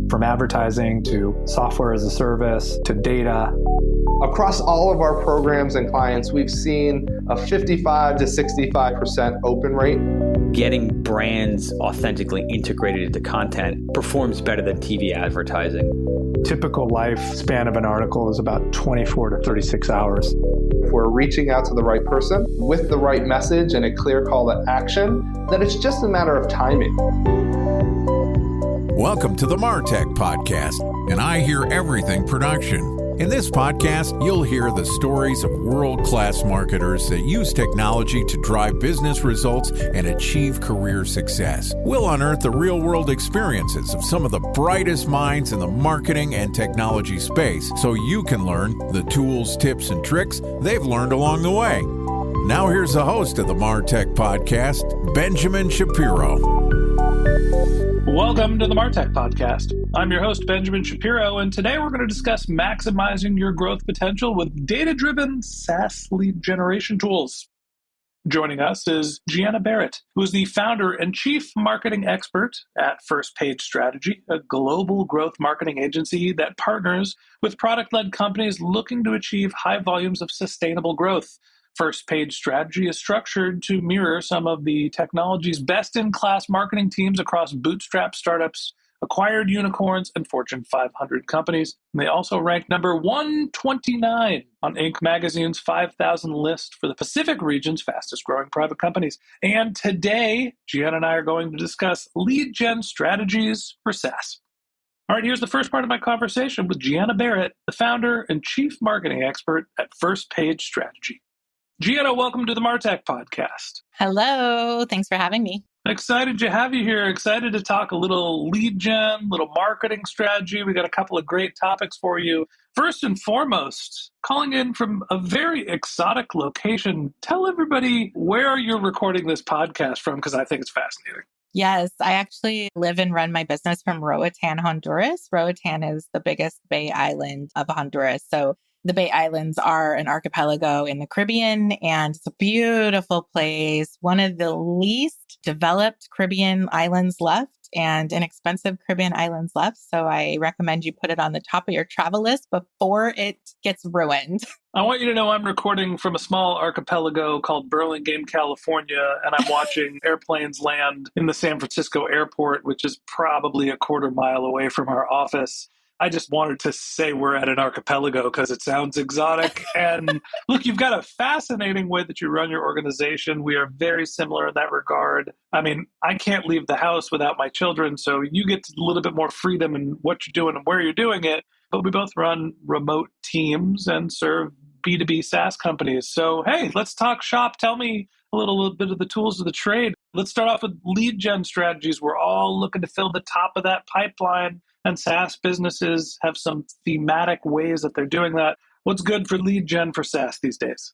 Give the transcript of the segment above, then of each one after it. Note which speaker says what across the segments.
Speaker 1: From advertising to software as a service to data.
Speaker 2: Across all of our programs and clients, we've seen a 55 to 65% open rate.
Speaker 3: Getting brands authentically integrated into content performs better than TV advertising.
Speaker 1: Typical lifespan of an article is about 24 to 36 hours.
Speaker 2: If we're reaching out to the right person with the right message and a clear call to action, then it's just a matter of timing.
Speaker 4: Welcome to the MarTech Podcast, and I Hear Everything production. In this podcast, you'll hear the stories of world-class marketers that use technology to drive business results and achieve career success. We'll unearth the real-world experiences of some of the brightest minds in the marketing and technology space so you can learn the tools, tips, and tricks they've learned along the way. Now here's the host of the MarTech Podcast, Benjamin Shapiro.
Speaker 5: Welcome to the MarTech Podcast. I'm your host, Benjamin Shapiro, and today we're going to discuss maximizing your growth potential with data-driven SaaS lead generation tools. Joining us is Jeanna Barrett, who is the founder and chief marketing expert at First Page Strategy, a global growth marketing agency that partners with product-led companies looking to achieve high volumes of sustainable growth. First Page Strategy is structured to mirror some of the technology's best-in-class marketing teams across bootstrap startups, acquired unicorns, and Fortune 500 companies. And they also rank number 129 on Inc. magazine's 5,000 list for the Pacific region's fastest-growing private companies. And today, Jeanna and I are going to discuss lead gen strategies for SaaS. All right, here's the first part of my conversation with Jeanna Barrett, the founder and chief marketing expert at First Page Strategy. Jeanna, welcome to the MarTech Podcast.
Speaker 6: Hello. Thanks for having me.
Speaker 5: Excited to have you here. Excited to talk a little lead gen, little marketing strategy. We got a couple of great topics for you. First and foremost, calling in from a very exotic location. Tell everybody where you're recording this podcast from, because I think it's fascinating.
Speaker 6: Yes, I actually live and run my business from Roatan, Honduras. Roatan is the biggest Bay Island of Honduras. So the Bay Islands are an archipelago in the Caribbean, and it's a beautiful place, one of the least developed Caribbean islands left and inexpensive Caribbean islands left. So I recommend you put it on the top of your travel list before it gets ruined.
Speaker 5: I want you to know I'm recording from a small archipelago called Burlingame, California, and I'm watching airplanes land in the San Francisco airport, which is probably a quarter mile away from our office. I just wanted to say we're at an archipelago because it sounds exotic. And look, you've got a fascinating way that you run your organization. We are very similar in that regard. I mean, I can't leave the house without my children, so you get a little bit more freedom in what you're doing and where you're doing it. But we both run remote teams and serve B2B SaaS companies. So, hey, let's talk shop. Tell me a little bit of the tools of the trade. Let's start off with lead gen strategies. We're all looking to fill the top of that pipeline. And SaaS businesses have some thematic ways that they're doing that. What's good for lead gen for SaaS these days?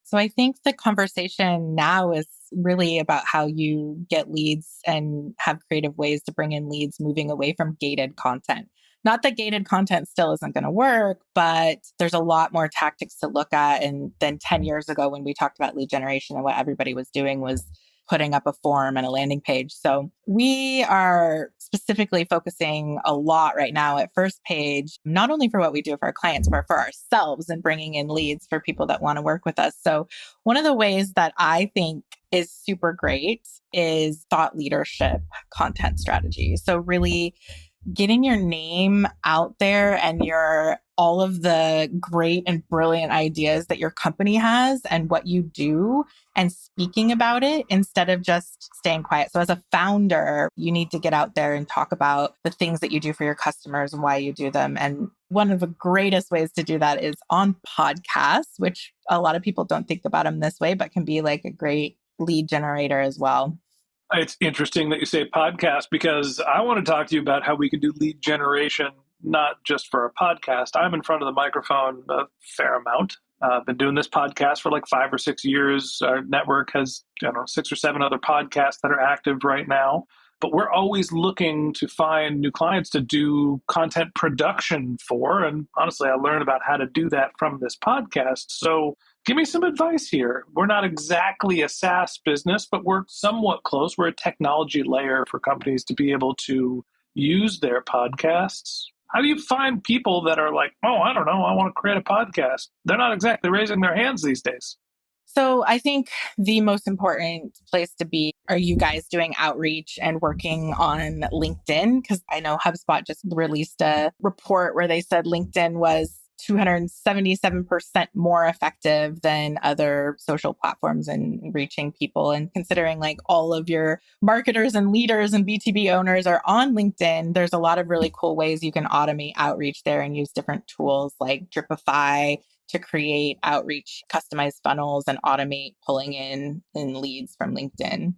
Speaker 6: So I think the conversation now is really about how you get leads and have creative ways to bring in leads, moving away from gated content. Not that gated content still isn't going to work, but there's a lot more tactics to look at. And then 10 years ago, when we talked about lead generation and what everybody was doing was putting up a form and a landing page. So we are specifically focusing a lot right now at First Page, not only for what we do for our clients, but for ourselves and bringing in leads for people that want to work with us. So one of the ways that I think is super great is thought leadership content strategy. So really getting your name out there and all of the great and brilliant ideas that your company has and what you do and speaking about it instead of just staying quiet. So as a founder, you need to get out there and talk about the things that you do for your customers and why you do them. And one of the greatest ways to do that is on podcasts, which a lot of people don't think about them this way, but can be like a great lead generator as well.
Speaker 5: It's interesting that you say podcast, because I want to talk to you about how we can do lead generation, not just for a podcast. I'm in front of the microphone a fair amount. I've been doing this podcast for like 5 or 6 years. Our network has, 6 or 7 other podcasts that are active right now. But we're always looking to find new clients to do content production for. And honestly, I learned about how to do that from this podcast. So Give me some advice here. We're not exactly a SaaS business, but we're somewhat close. We're a technology layer for companies to be able to use their podcasts. How do you find people that are like, oh, I don't know, I want to create a podcast? They're not exactly raising their hands these days.
Speaker 6: So I think the most important place to be, are you guys doing outreach and working on LinkedIn? Because I know HubSpot just released a report where they said LinkedIn was 277% more effective than other social platforms in reaching people. And considering like all of your marketers and leaders and B2B owners are on LinkedIn, there's a lot of really cool ways you can automate outreach there and use different tools like Dripify to create outreach, customized funnels and automate pulling in leads from LinkedIn.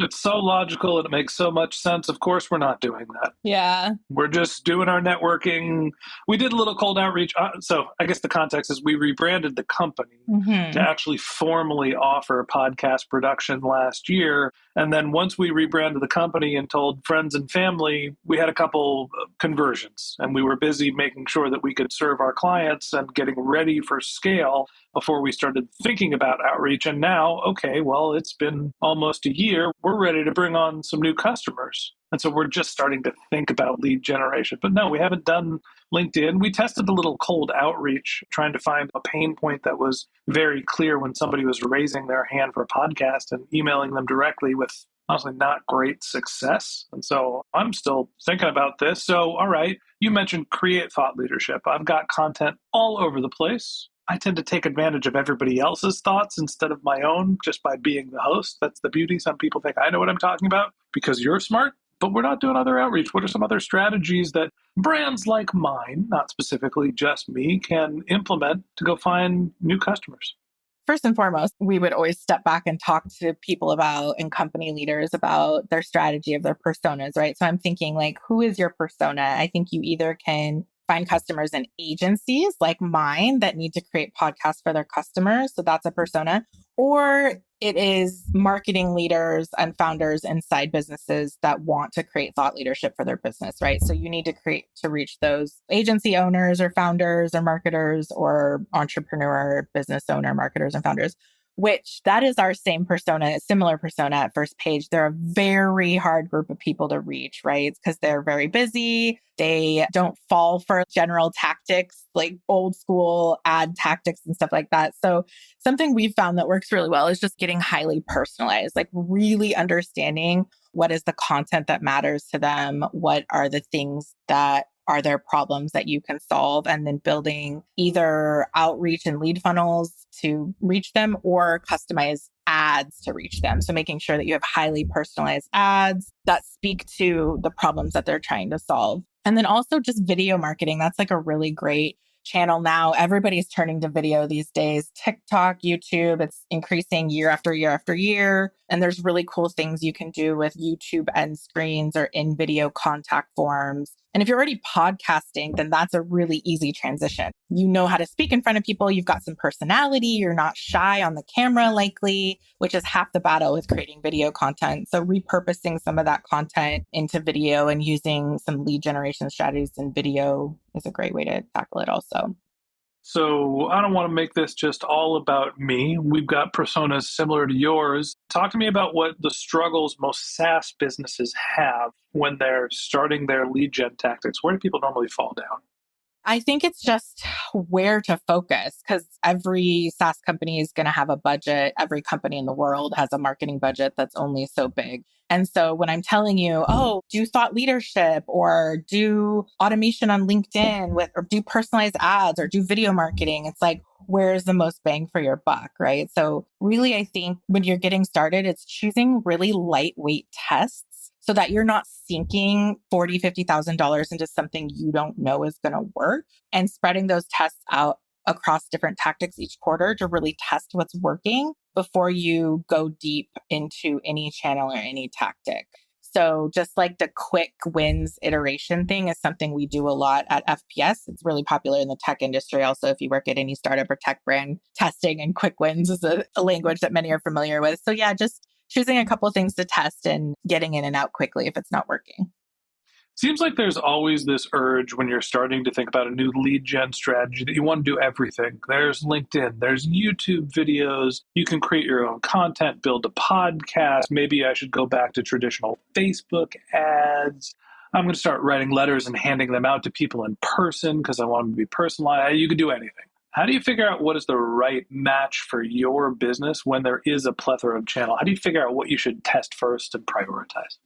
Speaker 5: It's so logical and it makes so much sense. Of course, we're not doing that.
Speaker 6: Yeah.
Speaker 5: We're just doing our networking. We did a little cold outreach. So I guess the context is we rebranded the company to actually formally offer podcast production last year. And then once we rebranded the company and told friends and family, we had a couple conversions and we were busy making sure that we could serve our clients and getting ready for scale before we started thinking about outreach. And now, okay, well, it's been almost a year. We're ready to bring on some new customers. And so we're just starting to think about lead generation. But no, we haven't done LinkedIn. We tested a little cold outreach, trying to find a pain point that was very clear when somebody was raising their hand for a podcast and emailing them directly with honestly not great success. And so I'm still thinking about this. So, all right, you mentioned create thought leadership. I've got content all over the place. I tend to take advantage of everybody else's thoughts instead of my own just by being the host. That's the beauty. Some people think I know what I'm talking about because you're smart, but we're not doing other outreach. What are some other strategies that brands like mine, not specifically just me, can implement to go find new customers?
Speaker 6: First and foremost, we would always step back and talk to people about and company leaders about their strategy of their personas, right? So I'm thinking like, who is your persona? I think you either can find customers in agencies like mine that need to create podcasts for their customers. So that's a persona. Or it is marketing leaders and founders inside businesses that want to create thought leadership for their business, right? So you need to create to reach those agency owners or founders or marketers or entrepreneur, business owner, marketers and founders, which that is our same persona, similar persona at first page. They're a very hard group of people to reach, right? Because they're very busy. They don't fall for general tactics, like old school ad tactics and stuff like that. So something we've found that works really well is just getting highly personalized, like really understanding what is the content that matters to them, what are the things that are there problems that you can solve, and then building either outreach and lead funnels to reach them or customize ads to reach them. So making sure that you have highly personalized ads that speak to the problems that they're trying to solve. And then also just video marketing. That's like a really great channel now. Everybody's turning to video these days. TikTok, YouTube, it's increasing year after year after year. And there's really cool things you can do with YouTube end screens or in video contact forms. And if you're already podcasting, then that's a really easy transition. You know how to speak in front of people. You've got some personality. You're not shy on the camera likely, which is half the battle with creating video content. So repurposing some of that content into video and using some lead generation strategies in video is a great way to tackle it also.
Speaker 5: So I don't want to make this just all about me. We've got personas similar to yours. Talk to me about what the struggles most SaaS businesses have when they're starting their lead gen tactics. Where do people normally fall down?
Speaker 6: I think it's just where to focus because every SaaS company is going to have a budget. Every company in the world has a marketing budget that's only so big. And so when I'm telling you, oh, do thought leadership or do automation on LinkedIn or do personalized ads or do video marketing, it's like, where's the most bang for your buck, right? So really, I think when you're getting started, it's choosing really lightweight tests so that you're not sinking $40,000, $50,000 into something you don't know is going to work and spreading those tests out across different tactics each quarter to really test what's working before you go deep into any channel or any tactic. So just like the quick wins iteration thing is something we do a lot at FPS. It's really popular in the tech industry. Also, if you work at any startup or tech brand, testing and quick wins is a language that many are familiar with. So yeah, just choosing a couple of things to test and getting in and out quickly if it's not working.
Speaker 5: Seems like there's always this urge when you're starting to think about a new lead gen strategy that you want to do everything. There's LinkedIn, there's YouTube videos, you can create your own content, build a podcast. Maybe I should go back to traditional Facebook ads. I'm going to start writing letters and handing them out to people in person because I want them to be personalized. You can do anything. How do you figure out what is the right match for your business when there is a plethora of channel? How do you figure out what you should test first and prioritize?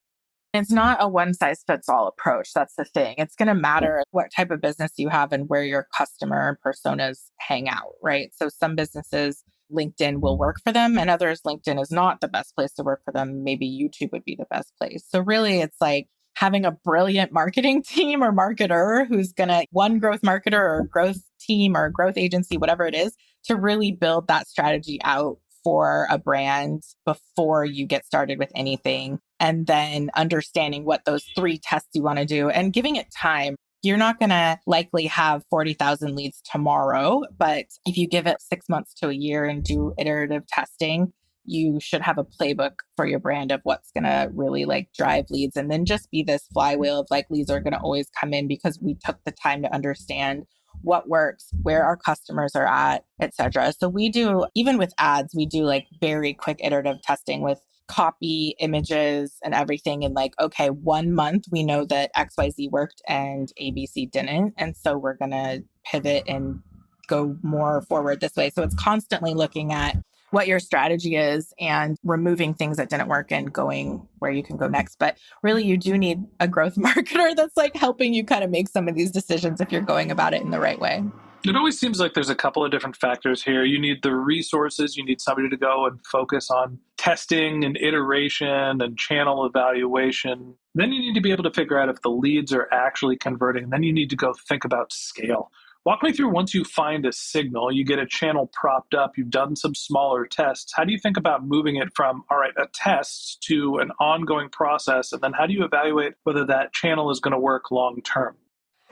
Speaker 6: It's not a one size fits all approach. That's the thing. It's going to matter what type of business you have and where your customer personas hang out, right? So some businesses, LinkedIn will work for them, and others, LinkedIn is not the best place to work for them. Maybe YouTube would be the best place. So really, it's like having a brilliant marketing team or marketer who's going to, one growth marketer or growth team or growth agency, whatever it is, to really build that strategy out for a brand before you get started with anything. And then understanding what those 3 tests you want to do and giving it time. You're not going to likely have 40,000 leads tomorrow, but if you give it 6 months to a year and do iterative testing, you should have a playbook for your brand of what's going to really like drive leads, and then just be this flywheel of like leads are going to always come in because we took the time to understand what works, where our customers are at, etc. So we do, even with ads, we do like very quick iterative testing with copy, images, and everything. And like, okay, 1 month, we know that XYZ worked and ABC didn't. And so we're going to pivot and go more forward this way. So it's constantly looking at what your strategy is and removing things that didn't work and going where you can go next. But really, you do need a growth marketer that's like helping you kind of make some of these decisions if you're going about it in the right way.
Speaker 5: It always seems like there's a couple of different factors here. You need the resources. You need somebody to go and focus on testing and iteration and channel evaluation. Then you need to be able to figure out if the leads are actually converting. Then you need to go think about scale. Walk me through, once you find a signal, you get a channel propped up, you've done some smaller tests. How do you think about moving it from, all right, a test to an ongoing process? And then how do you evaluate whether that channel is going to work long term?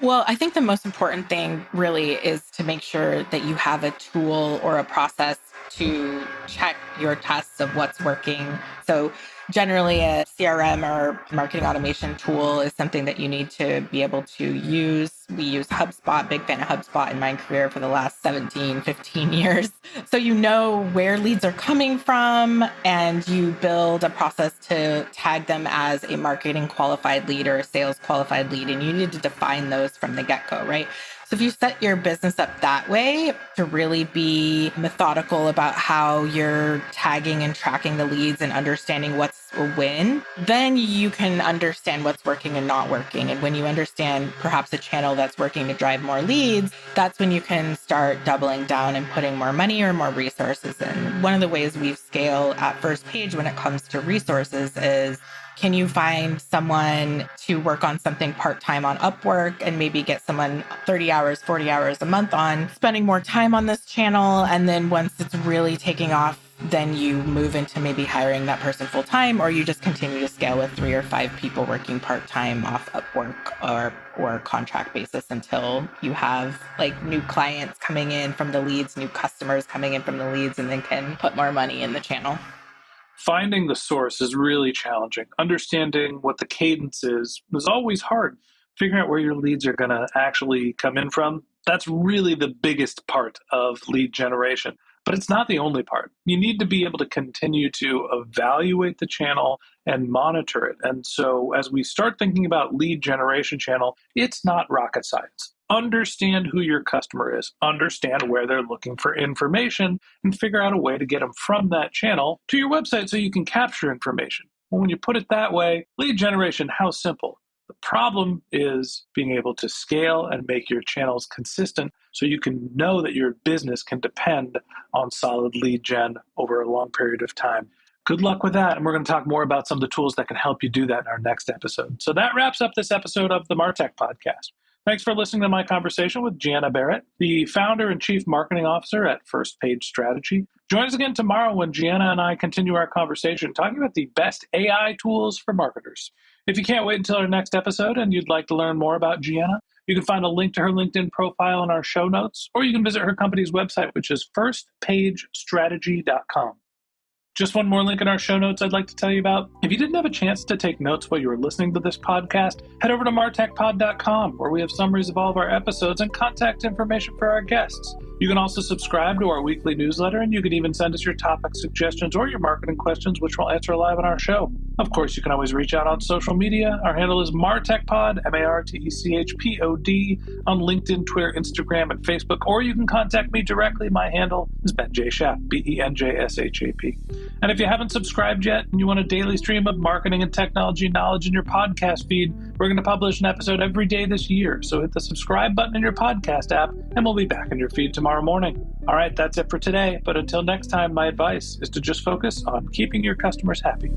Speaker 6: Well, I think the most important thing really is to make sure that you have a tool or a process to check your tests of what's working. So generally a CRM or marketing automation tool is something that you need to be able to use. We use HubSpot, big fan of HubSpot in my career for the last 17, 15 years. So you know where leads are coming from, and you build a process to tag them as a marketing qualified lead or a sales qualified lead. And you need to define those from the get-go, right? So if you set your business up that way to really be methodical about how you're tagging and tracking the leads and understanding what's a win, then you can understand what's working and not working. And when you understand perhaps a channel that's working to drive more leads, that's when you can start doubling down and putting more money or more resources in. One of the ways we scale at First Page when it comes to resources is, can you find someone to work on something part-time on Upwork and maybe get someone 30 hours, 40 hours a month on spending more time on this channel? And then once it's really taking off, then you move into maybe hiring that person full-time, or you just continue to scale with 3 or 5 people working part-time off Upwork or contract basis until you have like new clients coming in from the leads, new customers coming in from the leads, and then can put more money in the channel.
Speaker 5: Finding the source is really challenging. Understanding what the cadence is always hard. Figuring out where your leads are going to actually come in from, that's really the biggest part of lead generation. But it's not the only part. You need to be able to continue to evaluate the channel and monitor it. And so as we start thinking about lead generation channel, it's not rocket science. Understand who your customer is, understand where they're looking for information, and figure out a way to get them from that channel to your website so you can capture information. Well, when you put it that way, lead generation, how simple? The problem is being able to scale and make your channels consistent so you can know that your business can depend on solid lead gen over a long period of time. Good luck with that. And we're going to talk more about some of the tools that can help you do that in our next episode. So that wraps up this episode of the MarTech Podcast. Thanks for listening to my conversation with Jeanna Barrett, the founder and chief marketing officer at First Page Strategy. Join us again tomorrow when Jeanna and I continue our conversation talking about the best AI tools for marketers. If you can't wait until our next episode and you'd like to learn more about Jeanna, you can find a link to her LinkedIn profile in our show notes, or you can visit her company's website, which is firstpagestrategy.com. Just one more link in our show notes I'd like to tell you about. If you didn't have a chance to take notes while you were listening to this podcast, head over to martechpod.com, where we have summaries of all of our episodes and contact information for our guests. You can also subscribe to our weekly newsletter, and you can even send us your topic suggestions or your marketing questions, which we'll answer live on our show. Of course, you can always reach out on social media. Our handle is MarTechPod, MarTechPod, on LinkedIn, Twitter, Instagram, and Facebook, or you can contact me directly. My handle is Ben J. Shap, BenJShap. And if you haven't subscribed yet and you want a daily stream of marketing and technology knowledge in your podcast feed, we're going to publish an episode every day this year. So hit the subscribe button in your podcast app, and we'll be back in your feed tomorrow morning. All right, that's it for today. But until next time, my advice is to just focus on keeping your customers happy.